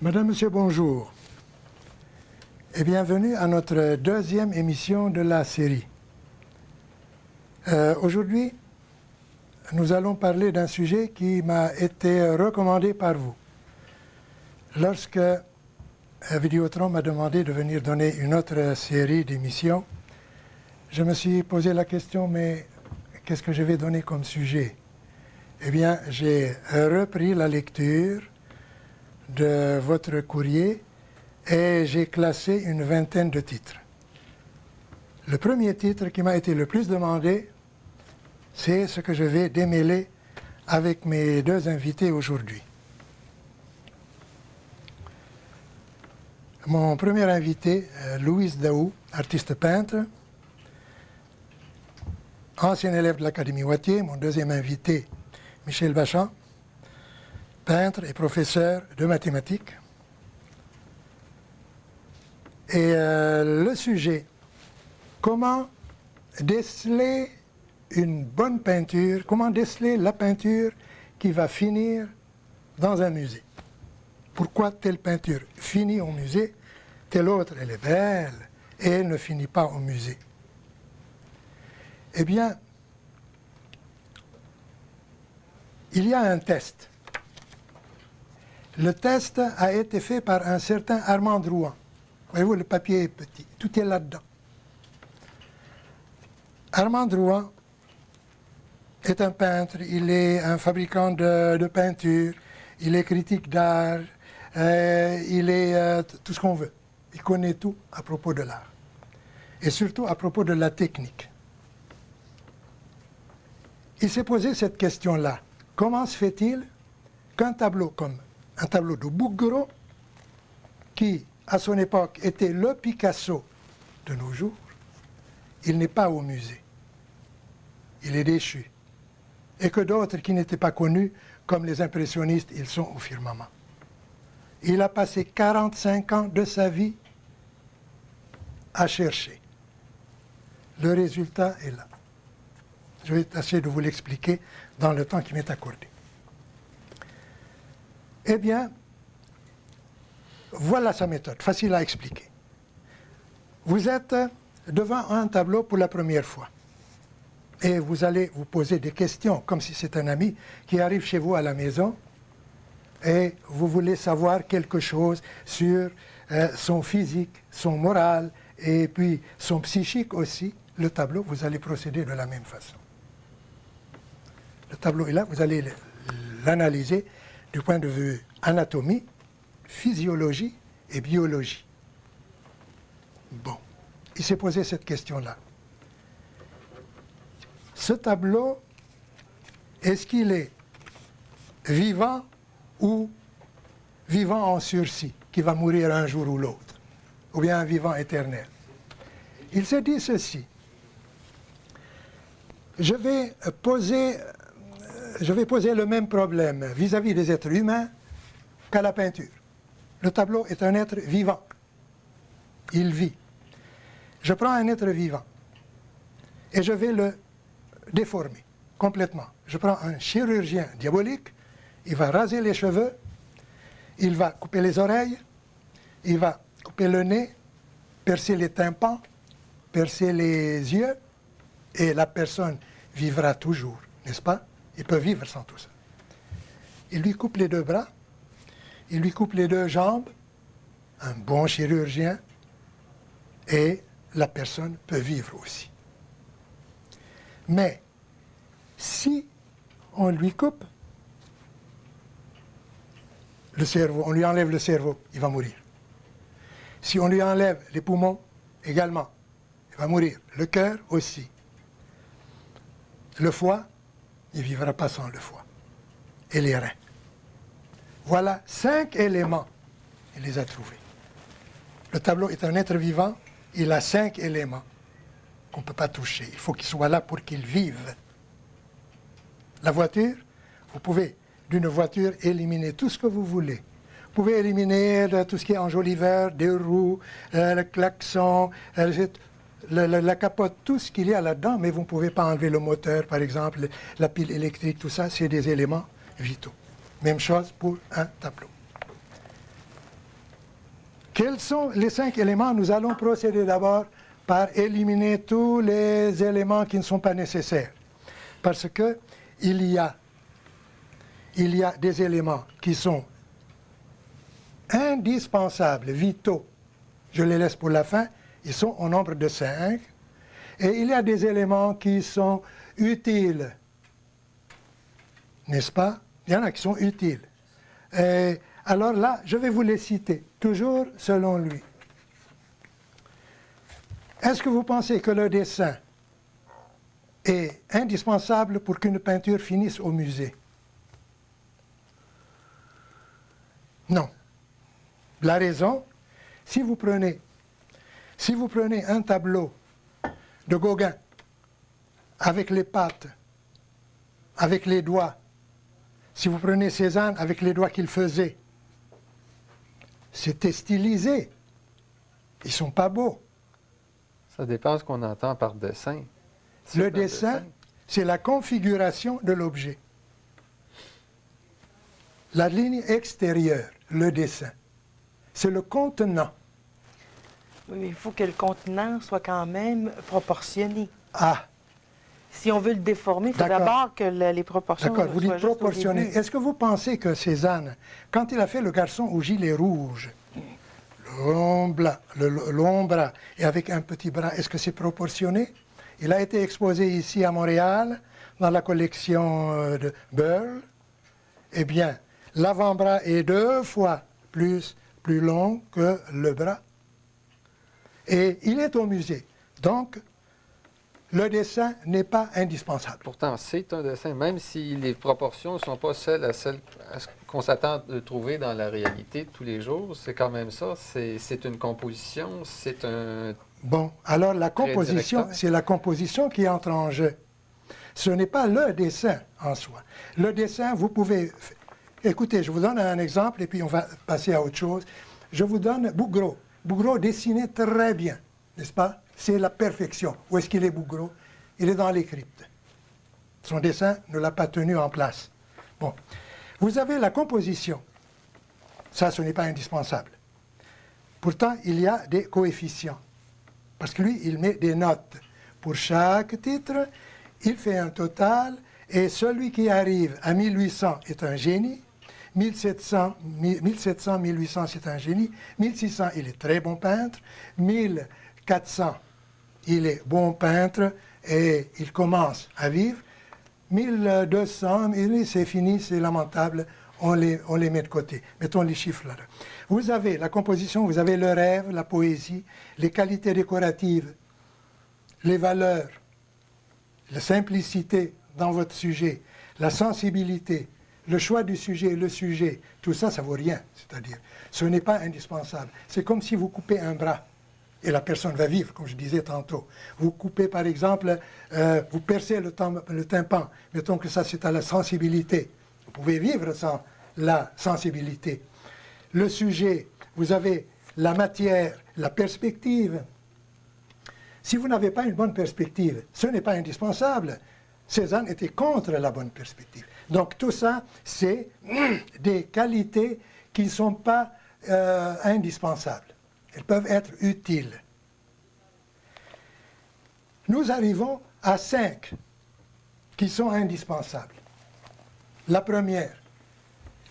Madame, Monsieur, bonjour et bienvenue à notre deuxième émission de la série. Aujourd'hui, nous allons parler d'un sujet qui m'a été recommandé par vous. Lorsque Vidéotron m'a demandé de venir donner une autre série d'émissions, je me suis posé la question, mais qu'est-ce que je vais donner comme sujet? Eh bien, j'ai repris la lecture de votre courrier et j'ai classé une vingtaine de titres. Le premier titre qui m'a été le plus demandé, c'est ce que je vais démêler avec mes deux invités aujourd'hui. Mon premier invité, Louise Daou, artiste peintre, ancien élève de l'Académie Wattier. Mon deuxième invité, Michel Bachan, peintre et professeur de mathématiques. Et le sujet, comment déceler une bonne peinture, comment déceler la peinture qui va finir dans un musée. Pourquoi telle peinture finit au musée, telle autre, elle est belle et elle ne finit pas au musée. Eh bien, il y a un test. Le test a été fait par un certain Armand Drouin. Voyez-vous, le papier est petit, tout est là-dedans. Armand Drouin est un peintre, il est un fabricant de peinture, il est critique d'art, il est tout ce qu'on veut. Il connaît tout à propos de l'art. Et surtout à propos de la technique. Il s'est posé cette question-là. Comment se fait-il qu'un tableau comme un tableau de Bouguereau, qui à son époque était le Picasso de nos jours, il n'est pas au musée. Il est déchu. Et que d'autres qui n'étaient pas connus, comme les impressionnistes, ils sont au firmament. Il a passé 45 ans de sa vie à chercher. Le résultat est là. Je vais tâcher de vous l'expliquer dans le temps qui m'est accordé. Eh bien, voilà sa méthode, facile à expliquer. Vous êtes devant un tableau pour la première fois. Et vous allez vous poser des questions, comme si c'est un ami qui arrive chez vous à la maison et vous voulez savoir quelque chose sur son physique, son moral et puis son psychique aussi. Le tableau, vous allez procéder de la même façon. Le tableau est là, vous allez l'analyser du point de vue anatomie, physiologie et biologie. Bon, il s'est posé cette question-là. Ce tableau, est-ce qu'il est vivant ou vivant en sursis, qui va mourir un jour ou l'autre, ou bien un vivant éternel? Il s'est dit ceci. Je vais poser le même problème vis-à-vis des êtres humains qu'à la peinture. Le tableau est un être vivant. Il vit. Je prends un être vivant et je vais le déformer complètement. Je prends un chirurgien diabolique, il va raser les cheveux, il va couper les oreilles, il va couper le nez, percer les tympans, percer les yeux, et la personne vivra toujours, n'est-ce pas? Il peut vivre sans tout ça. Il lui coupe les deux bras, il lui coupe les deux jambes, un bon chirurgien, et la personne peut vivre aussi. Mais si on lui coupe le cerveau, on lui enlève le cerveau, il va mourir. Si on lui enlève les poumons, également, il va mourir. Le cœur aussi. Le foie, il ne vivra pas sans le foie. Et les reins. Voilà 5 éléments. Il les a trouvés. Le tableau est un être vivant, il a 5 éléments qu'on ne peut pas toucher. Il faut qu'il soit là pour qu'il vive. La voiture, vous pouvez d'une voiture éliminer tout ce que vous voulez. Vous pouvez éliminer tout ce qui est enjoliveur, des roues, le klaxon, la capote, tout ce qu'il y a là-dedans, mais vous ne pouvez pas enlever le moteur, par exemple, la pile électrique, tout ça, c'est des éléments vitaux. Même chose pour un tableau. Quels sont les 5 éléments? Nous allons procéder d'abord par éliminer tous les éléments qui ne sont pas nécessaires. Parce que il y a des éléments qui sont indispensables, vitaux. Je les laisse pour la fin. Ils sont au nombre de 5. Et il y a des éléments qui sont utiles. N'est-ce pas? Il y en a qui sont utiles. Et alors là, je vais vous les citer, toujours selon lui. Est-ce que vous pensez que le dessin est indispensable pour qu'une peinture finisse au musée? Non. La raison, si vous prenez un tableau de Gauguin avec les pattes, avec les doigts, si vous prenez Cézanne avec les doigts qu'il faisait, c'était stylisé. Ils ne sont pas beaux. Ça dépend de ce qu'on entend par dessin. Le dessin, c'est la configuration de l'objet. La ligne extérieure, le dessin, c'est le contenant. Oui, mais il faut que le contenant soit quand même proportionné. Ah, Si on veut le déformer, il faut D'accord. d'abord que les proportions d'accord, vous soient dites juste au proportionné. début. Est-ce que vous pensez que Cézanne, quand il a fait le garçon au gilet rouge, l'ombre et avec un petit bras, est-ce que c'est proportionné? Il a été exposé ici à Montréal, dans la collection de Burle. Eh bien, l'avant-bras est 2 fois plus long que le bras. Et il est au musée. Donc, le dessin n'est pas indispensable. Pourtant, c'est un dessin, même si les proportions ne sont pas celles à ce qu'on s'attend de trouver dans la réalité de tous les jours, c'est quand même ça. C'est une composition, c'est un... Bon, alors la composition, directeur. c'est la composition qui entre en jeu. Ce n'est pas le dessin en soi. Le dessin, vous pouvez... Écoutez, je vous donne un exemple et puis on va passer à autre chose. Je vous donne Bouguereau. Bouguereau dessinait très bien, n'est-ce pas? C'est la perfection. Où est-ce qu'il est, Bouguereau? Il est dans les cryptes. Son dessin ne l'a pas tenu en place. Bon. Vous avez la composition. Ça, ce n'est pas indispensable. Pourtant, il y a des coefficients. Parce que lui, il met des notes. Pour chaque titre, il fait un total, et celui qui arrive à 1800 est un génie, 1700, 1800, c'est un génie, 1600, il est très bon peintre, 1400, il est bon peintre, et il commence à vivre, 1200, c'est fini, c'est lamentable, on les met de côté. Mettons les chiffres là. Vous avez la composition, vous avez le rêve, la poésie, les qualités décoratives, les valeurs, la simplicité dans votre sujet, la sensibilité, le choix du sujet, le sujet, tout ça, ça vaut rien. C'est-à-dire, ce n'est pas indispensable. C'est comme si vous coupez un bras et la personne va vivre, comme je disais tantôt. Vous coupez, par exemple, vous percez le tympan. Mettons que ça, c'est à la sensibilité. Vous pouvez vivre sans la sensibilité. Le sujet, vous avez la matière, la perspective. Si vous n'avez pas une bonne perspective, ce n'est pas indispensable. Cézanne était contre la bonne perspective. Donc tout ça, c'est des qualités qui ne sont pas indispensables. Elles peuvent être utiles. Nous arrivons à 5 qui sont indispensables. La première,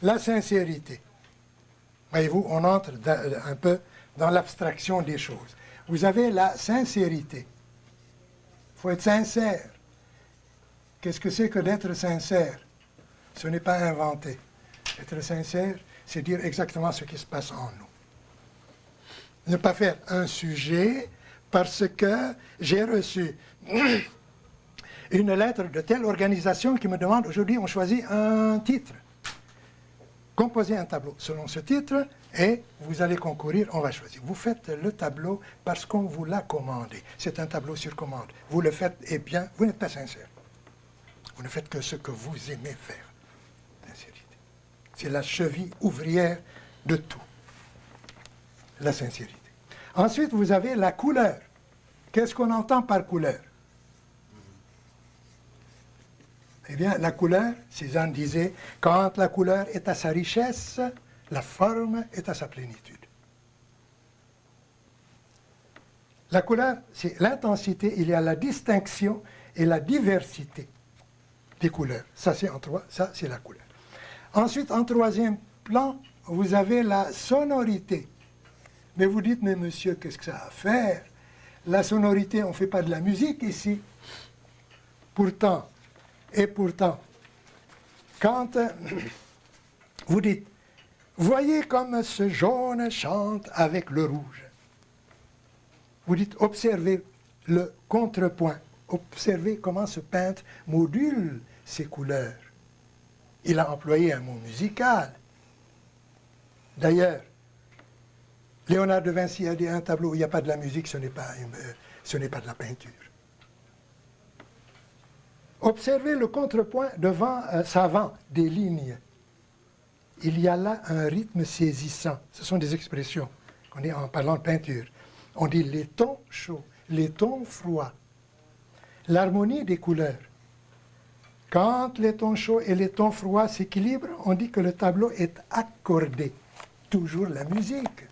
la sincérité. Voyez-vous, on entre un peu dans l'abstraction des choses. Vous avez la sincérité. Il faut être sincère. Qu'est-ce que c'est que d'être sincère? Ce n'est pas inventé. Être sincère, c'est dire exactement ce qui se passe en nous. Ne pas faire un sujet parce que j'ai reçu une lettre de telle organisation qui me demande aujourd'hui, on choisit un titre. Composez un tableau selon ce titre et vous allez concourir, on va choisir. Vous faites le tableau parce qu'on vous l'a commandé. C'est un tableau sur commande. Vous le faites, eh bien, vous n'êtes pas sincère. Vous ne faites que ce que vous aimez faire. Sincérité. C'est la cheville ouvrière de tout. La sincérité. Ensuite, vous avez la couleur. Qu'est-ce qu'on entend par couleur? Eh bien, la couleur, Cézanne disait, quand la couleur est à sa richesse, la forme est à sa plénitude. La couleur, c'est l'intensité, il y a la distinction et la diversité des couleurs. Ça, c'est ça, c'est la couleur. Ensuite, en troisième plan, vous avez la sonorité. Mais vous dites, mais monsieur, qu'est-ce que ça a à faire? La sonorité, on ne fait pas de la musique ici. Pourtant, quand vous dites, voyez comme ce jaune chante avec le rouge. Vous dites, observez le contrepoint. Observez comment ce peintre module ses couleurs. Il a employé un mot musical. D'ailleurs, Léonard de Vinci a dit un tableau où il n'y a pas de la musique, ce n'est pas de la peinture. Observez le contrepoint devant savant des lignes. Il y a là un rythme saisissant. Ce sont des expressions qu'on dit en parlant de peinture. On dit les tons chauds, les tons froids. L'harmonie des couleurs. Quand les tons chauds et les tons froids s'équilibrent, on dit que le tableau est accordé. Toujours la musique.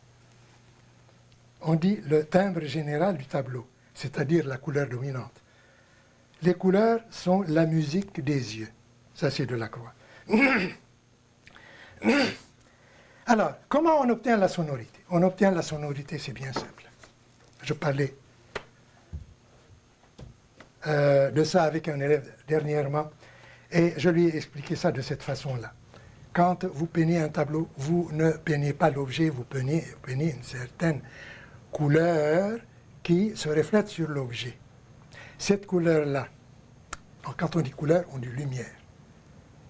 On dit le timbre général du tableau, c'est-à-dire la couleur dominante. Les couleurs sont la musique des yeux. Ça, c'est de Lacroix. Alors, comment on obtient la sonorité? On obtient la sonorité, c'est bien simple. Je parlais de ça avec un élève dernièrement, et je lui ai expliqué ça de cette façon-là. Quand vous peignez un tableau, vous ne peignez pas l'objet, vous peignez une certaine couleur qui se reflète sur l'objet. Cette couleur-là, quand on dit couleur, on dit lumière.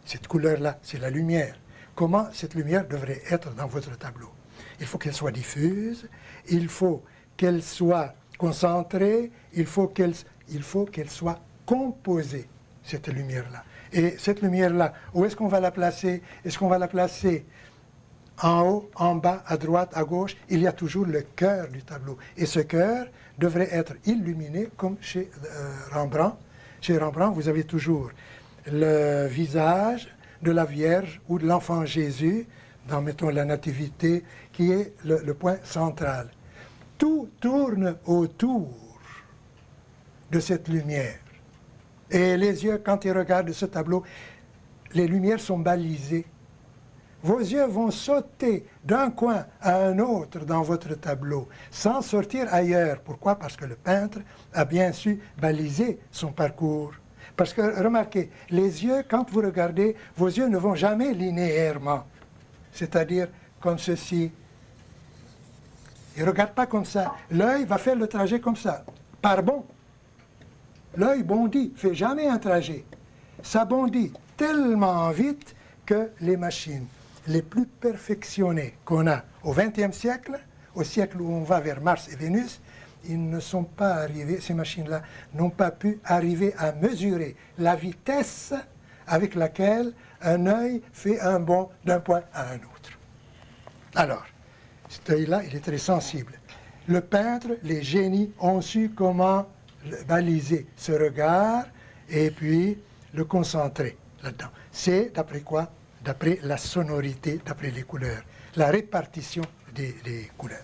Cette couleur-là, c'est la lumière. Comment cette lumière devrait être dans votre tableau? Il faut qu'elle soit diffuse, il faut qu'elle soit concentrée, il faut qu'elle soit composée, cette lumière-là. Et cette lumière-là, où est-ce qu'on va la placer? Est-ce qu'on va la placer en haut, en bas, à droite, à gauche? Il y a toujours le cœur du tableau. Et ce cœur devrait être illuminé comme chez Rembrandt. Chez Rembrandt, vous avez toujours le visage de la Vierge ou de l'enfant Jésus, dans, mettons, la Nativité, qui est le point central. Tout tourne autour de cette lumière. Et les yeux, quand ils regardent ce tableau, les lumières sont balisées. Vos yeux vont sauter d'un coin à un autre dans votre tableau, sans sortir ailleurs. Pourquoi? Parce que le peintre a bien su baliser son parcours. Parce que, remarquez, les yeux, quand vous regardez, vos yeux ne vont jamais linéairement. C'est-à-dire comme ceci. Ils ne regardent pas comme ça. L'œil va faire le trajet comme ça, par bond. L'œil bondit, ne fait jamais un trajet. Ça bondit tellement vite que les machines les plus perfectionnées qu'on a au XXe siècle, au siècle où on va vers Mars et Vénus, ils ne sont pas arrivés, ces machines-là n'ont pas pu arriver à mesurer la vitesse avec laquelle un œil fait un bond d'un point à un autre. Alors, cet œil-là, il est très sensible. Le peintre, les génies ont su comment baliser ce regard et puis le concentrer là-dedans. C'est d'après quoi? D'après la sonorité, d'après les couleurs, la répartition des couleurs.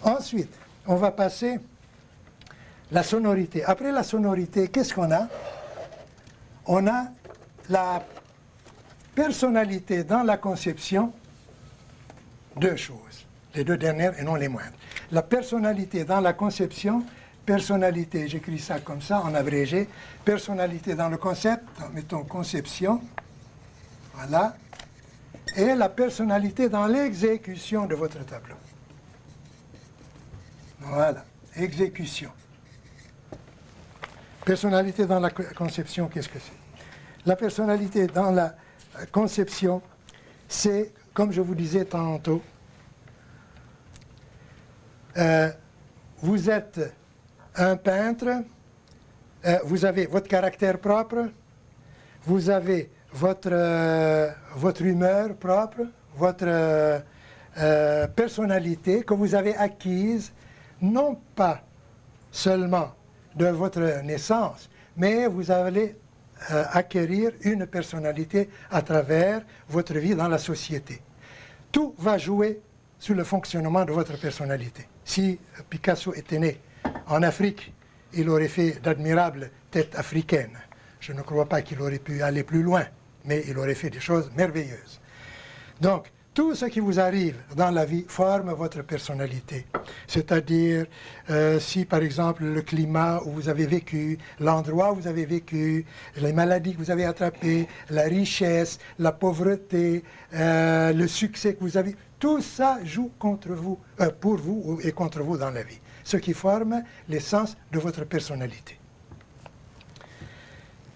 Ensuite, on va passer la sonorité. Après la sonorité, qu'est-ce qu'on a? On a la personnalité dans la conception, deux choses, les deux dernières et non les moindres. La personnalité dans la conception, personnalité, j'écris ça comme ça en abrégé, personnalité dans le concept, mettons conception, voilà, et la personnalité dans l'exécution de votre tableau. Voilà, exécution. Personnalité dans la conception, qu'est-ce que c'est? La personnalité dans la conception, c'est, comme je vous disais tantôt, vous êtes un peintre, vous avez votre caractère propre, vous avez votre humeur propre, votre personnalité que vous avez acquise, non pas seulement de votre naissance, mais vous allez acquérir une personnalité à travers votre vie dans la société. Tout va jouer sur le fonctionnement de votre personnalité. Si Picasso était né en Afrique, il aurait fait d'admirables têtes africaines. Je ne crois pas qu'il aurait pu aller plus loin, mais il aurait fait des choses merveilleuses. Donc, tout ce qui vous arrive dans la vie forme votre personnalité. C'est-à-dire, si par exemple le climat où vous avez vécu, l'endroit où vous avez vécu, les maladies que vous avez attrapées, la richesse, la pauvreté, le succès que vous avez, tout ça joue contre vous, pour vous et contre vous dans la vie. Ce qui forme l'essence de votre personnalité.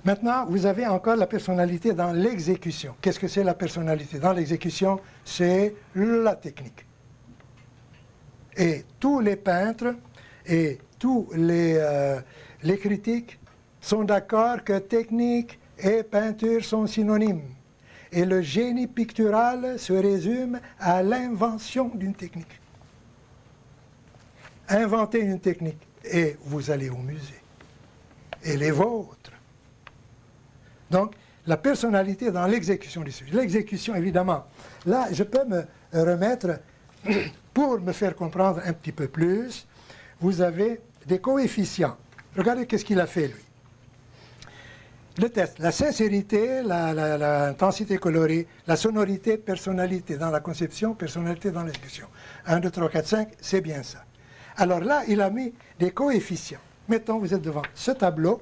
Maintenant, vous avez encore la personnalité dans l'exécution. Qu'est-ce que c'est la personnalité? Dans l'exécution, c'est la technique. Et tous les peintres et tous les critiques sont d'accord que technique et peinture sont synonymes. Et le génie pictural se résume à l'invention d'une technique. Inventez une technique et vous allez au musée. Elle est vôtre. Donc, la personnalité dans l'exécution du sujet. L'exécution, évidemment. Là, je peux me remettre, pour me faire comprendre un petit peu plus, vous avez des coefficients. Regardez qu'est-ce qu'il a fait, lui. Le test, la sincérité, l'intensité colorée, la sonorité, personnalité dans la conception, personnalité dans l'exécution. 1, 2, 3, 4, 5, c'est bien ça. Alors là, il a mis des coefficients. Mettons, vous êtes devant ce tableau,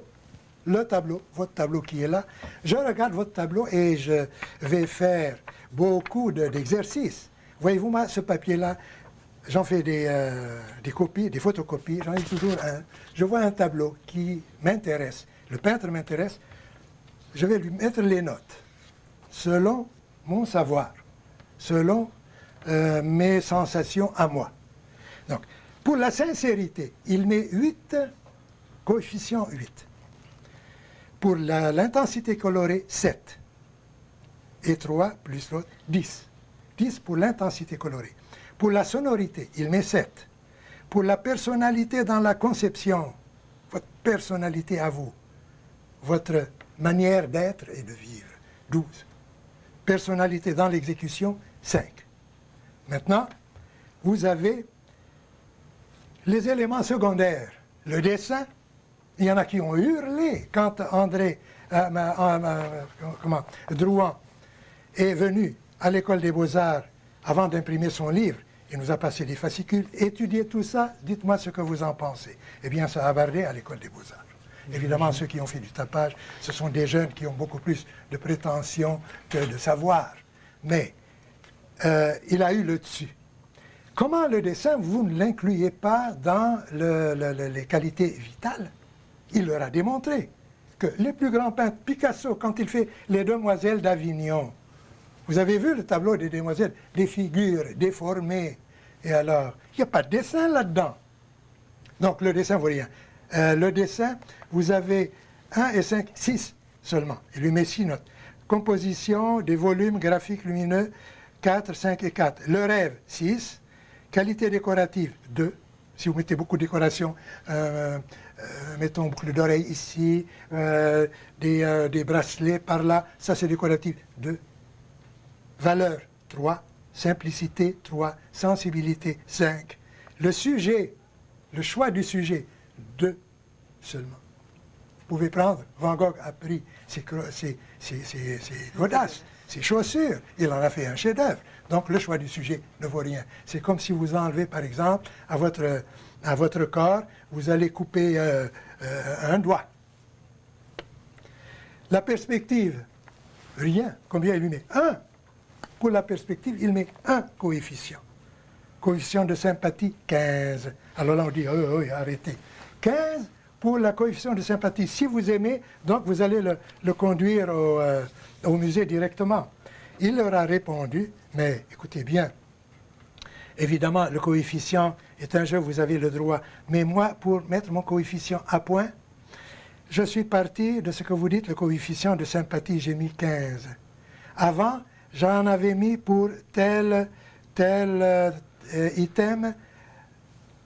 le tableau, votre tableau qui est là. Je regarde votre tableau et je vais faire beaucoup d'exercices. Voyez-vous, moi, ce papier-là, j'en fais des copies, des photocopies, j'en ai toujours un. Je vois un tableau qui m'intéresse, le peintre m'intéresse, je vais lui mettre les notes, selon mon savoir, selon mes sensations à moi. Donc, pour la sincérité, il met 8, coefficient 8. Pour l'intensité colorée, 7. Et 3 plus l'autre, 10. 10 pour l'intensité colorée. Pour la sonorité, il met 7. Pour la personnalité dans la conception, votre personnalité à vous, votre manière d'être et de vivre, 12. Personnalité dans l'exécution, 5. Maintenant, vous avez les éléments secondaires. Le dessin, il y en a qui ont hurlé quand André Drouin est venu à l'École des Beaux-Arts avant d'imprimer son livre. Il nous a passé des fascicules. Étudiez tout ça, dites-moi ce que vous en pensez. Eh bien, ça a bardé à l'École des Beaux-Arts. Évidemment, ceux qui ont fait du tapage, ce sont des jeunes qui ont beaucoup plus de prétention que de savoir. Mais il a eu le dessus. Comment le dessin, vous ne l'incluez pas dans les qualités vitales? Il leur a démontré que les plus grands peintres, Picasso, quand il fait les Demoiselles d'Avignon, vous avez vu le tableau des Demoiselles, des figures déformées. Et alors, il n'y a pas de dessin là-dedans. Donc le dessin vaut rien. Le dessin, vous avez 1 et 5, 6 seulement. Il lui met 6 notes. Composition, des volumes graphiques lumineux, 4, 5 et 4. Le rêve, 6. Qualité décorative, 2. Si vous mettez beaucoup de décoration, mettons boucle d'oreille ici, des bracelets par là, ça c'est décoratif, 2. Valeur, 3. Simplicité, 3. Sensibilité, 5. Le sujet, le choix du sujet, 2 seulement. Vous pouvez prendre, Van Gogh a pris ses godasses, ses chaussures, il en a fait un chef-d'œuvre. Donc le choix du sujet ne vaut rien. C'est comme si vous enlevez, par exemple, à votre corps, vous allez couper un doigt. La perspective, rien. Combien il lui met? 1. Pour la perspective, il met 1 coefficient. Coefficient de sympathie, 15. Alors là, on dit, arrêtez. 15 pour la coefficient de sympathie. Si vous aimez, donc vous allez le conduire au musée directement. Il leur a répondu, mais écoutez bien, évidemment, le coefficient est un jeu, vous avez le droit. Mais moi, pour mettre mon coefficient à point, je suis parti de ce que vous dites, le coefficient de sympathie, j'ai mis 15. Avant, j'en avais mis pour tel item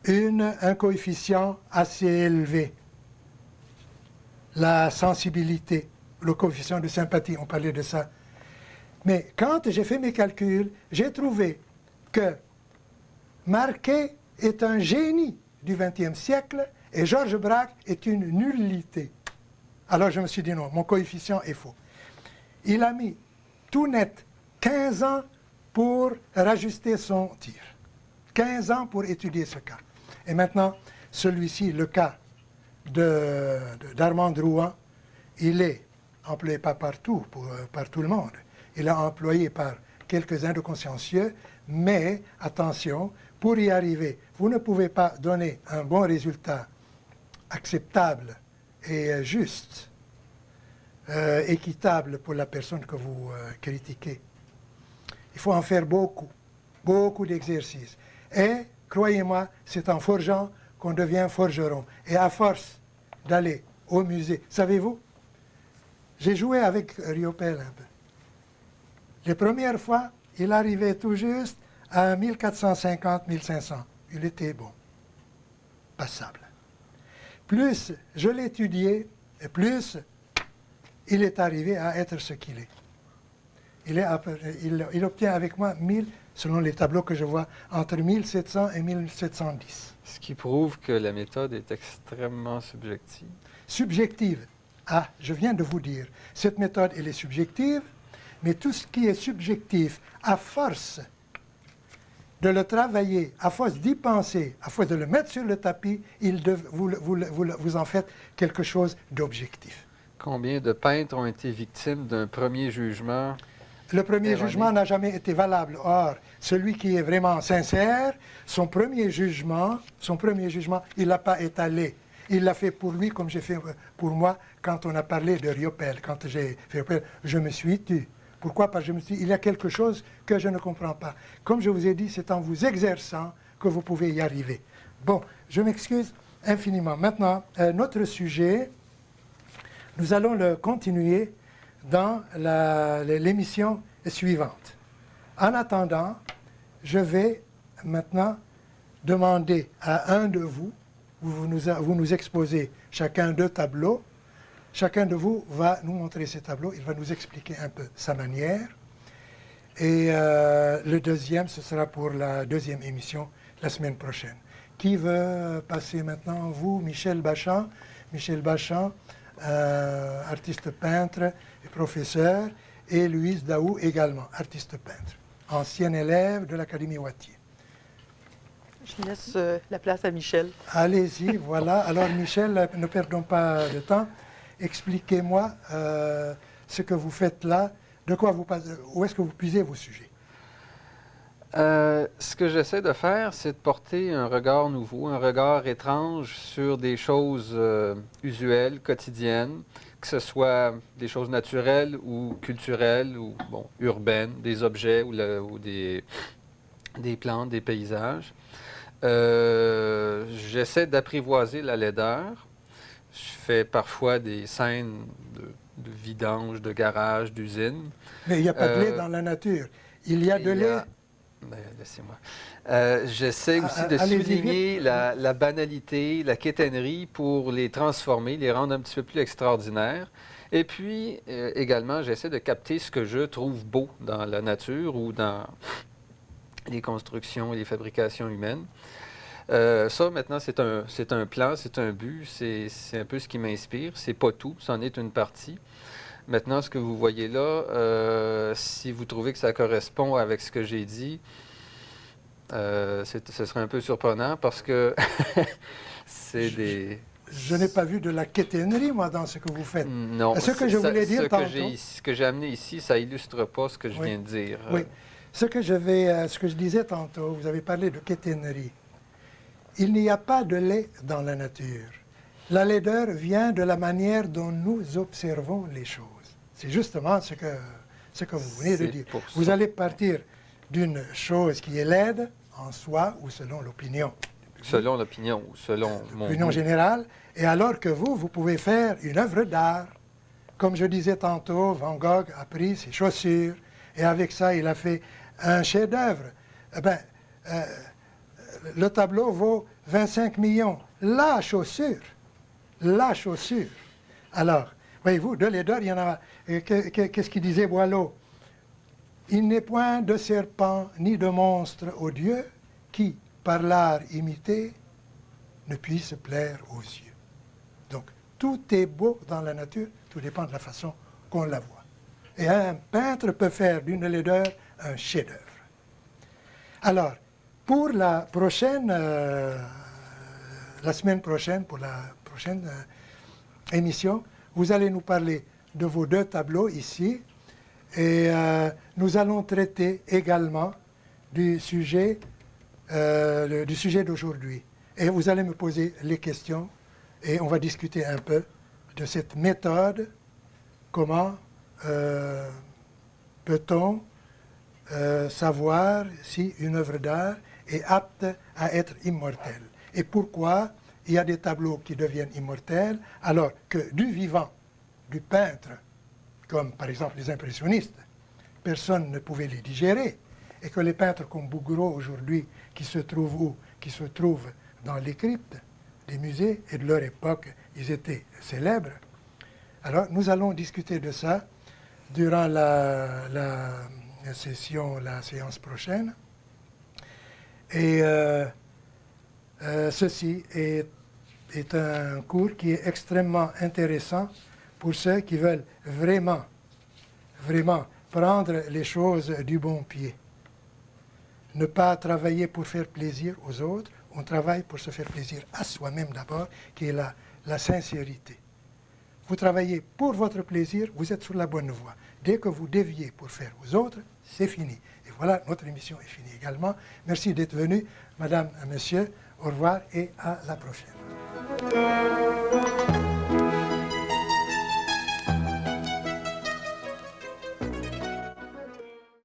un coefficient assez élevé. la sensibilité, le coefficient de sympathie, on parlait de ça. Mais quand j'ai fait mes calculs, j'ai trouvé que Marquet est un génie du XXe siècle et Georges Braque est une nullité. Alors je me suis dit non, mon coefficient est faux. Il a mis tout net 15 ans pour rajuster son tir. 15 ans pour étudier ce cas. Et maintenant, celui-ci, le cas d'Armand Drouin, il est employé pas partout, par tout le monde. Il est employé par quelques-uns de consciencieux, mais attention, pour y arriver, vous ne pouvez pas donner un bon résultat acceptable et juste, équitable pour la personne que vous critiquez. Il faut en faire beaucoup, beaucoup d'exercices. Et, croyez-moi, c'est en forgeant qu'on devient forgeron. Et à force d'aller au musée, savez-vous, j'ai joué avec Riopelle un peu. Les premières fois, il arrivait tout juste à 1450-1500. Il était bon, passable. Plus je l'étudiais, et plus il est arrivé à être ce qu'il est. Il obtient avec moi 1000, selon les tableaux que je vois, entre 1700 et 1710. Ce qui prouve que la méthode est extrêmement subjective. Subjective. Ah, je viens de vous dire, cette méthode, elle est subjective, mais tout ce qui est subjectif, à force de le travailler, à force d'y penser, à force de le mettre sur le tapis, vous en faites quelque chose d'objectif. Combien de peintres ont été victimes d'un premier jugement? Le premier erroné? jugement n'a jamais été valable. Or, celui qui est vraiment sincère, son premier jugement, il l'a pas étalé. Il l'a fait pour lui comme j'ai fait pour moi quand on a parlé de Riopelle. Quand j'ai fait Riopelle, je me suis tu. Pourquoi? Parce que je me suis dit, il y a quelque chose que je ne comprends pas. Comme je vous ai dit, c'est en vous exerçant que vous pouvez y arriver. Bon, je m'excuse infiniment. Maintenant, notre sujet, nous allons le continuer dans l'émission suivante. En attendant, je vais maintenant demander à un de vous, vous nous exposez chacun 2 tableaux. Chacun de vous va nous montrer ces tableaux, il va nous expliquer un peu sa manière. Et le deuxième, ce sera pour la deuxième émission la semaine prochaine. Qui veut passer maintenant? Vous, Michel Bachand. Michel Bachand, artiste peintre et professeur, et Louise Daou également, artiste peintre, ancienne élève de l'Académie Wattier. Je laisse la place à Michel. Allez-y, voilà. Alors Michel, ne perdons pas de temps. Expliquez-moi ce que vous faites là, où est-ce que vous puisez vos sujets? Ce que j'essaie de faire, c'est de porter un regard nouveau, un regard étrange sur des choses usuelles, quotidiennes, que ce soit des choses naturelles ou culturelles ou urbaines, des objets ou des plantes, des paysages. J'essaie d'apprivoiser la laideur. Je fais parfois des scènes de vidange, de garage, d'usine. Mais il n'y a pas de lait dans la nature. Il y a de lait. Ben, laissez-moi. J'essaie aussi de souligner la banalité, la quétainerie pour les transformer, les rendre un petit peu plus extraordinaires. Et puis, également, j'essaie de capter ce que je trouve beau dans la nature ou dans les constructions et les fabrications humaines. Ça, maintenant, c'est un plan, c'est un but, c'est un peu ce qui m'inspire. C'est pas tout, c'en est une partie. Maintenant, ce que vous voyez là, si vous trouvez que ça correspond avec ce que j'ai dit, ce serait un peu surprenant parce que c'est des... Je n'ai pas vu de la quétainerie, moi, dans ce que vous faites. Non. Ce que je voulais dire tantôt... Ce que j'ai amené ici, ça illustre pas ce que je viens de dire. Oui. Ce que je disais tantôt, vous avez parlé de quétainerie. Il n'y a pas de lait dans la nature. La laideur vient de la manière dont nous observons les choses. C'est justement ce que vous venez de dire. Vous allez partir d'une chose qui est laide en soi ou selon l'opinion. Selon l'opinion ou selon mon opinion générale. Et alors que vous pouvez faire une œuvre d'art. Comme je disais tantôt, Van Gogh a pris ses chaussures et avec ça, il a fait un chef-d'œuvre. Le tableau vaut 25 millions. La chaussure, Alors, voyez-vous, de laideur, il y en a... Qu'est-ce qu'il disait Boileau? Il n'est point de serpent ni de monstre aux dieux qui, par l'art imité, ne puisse plaire aux yeux. Donc, tout est beau dans la nature, tout dépend de la façon qu'on la voit. Et un peintre peut faire d'une laideur un chef-d'œuvre. Alors, pour la prochaine, la semaine prochaine, pour la prochaine émission, vous allez nous parler de vos 2 tableaux ici, et nous allons traiter également du sujet d'aujourd'hui. Et vous allez me poser les questions et on va discuter un peu de cette méthode, comment peut-on savoir si une œuvre d'art est apte à être immortelle. Et pourquoi il y a des tableaux qui deviennent immortels alors que du vivant, du peintre, comme par exemple les impressionnistes, personne ne pouvait les digérer, et que les peintres comme Bouguereau aujourd'hui, qui se trouvent où? Qui se trouvent dans les cryptes des musées, et de leur époque, ils étaient célèbres. Alors, nous allons discuter de ça durant la séance prochaine. Et ceci est un cours qui est extrêmement intéressant pour ceux qui veulent vraiment prendre les choses du bon pied. Ne pas travailler pour faire plaisir aux autres, on travaille pour se faire plaisir à soi-même d'abord, qui est la sincérité. Vous travaillez pour votre plaisir, vous êtes sur la bonne voie. Dès que vous déviez pour faire aux autres, c'est fini. Et voilà, notre émission est finie également. Merci d'être venu, madame et monsieur. Au revoir et à la prochaine.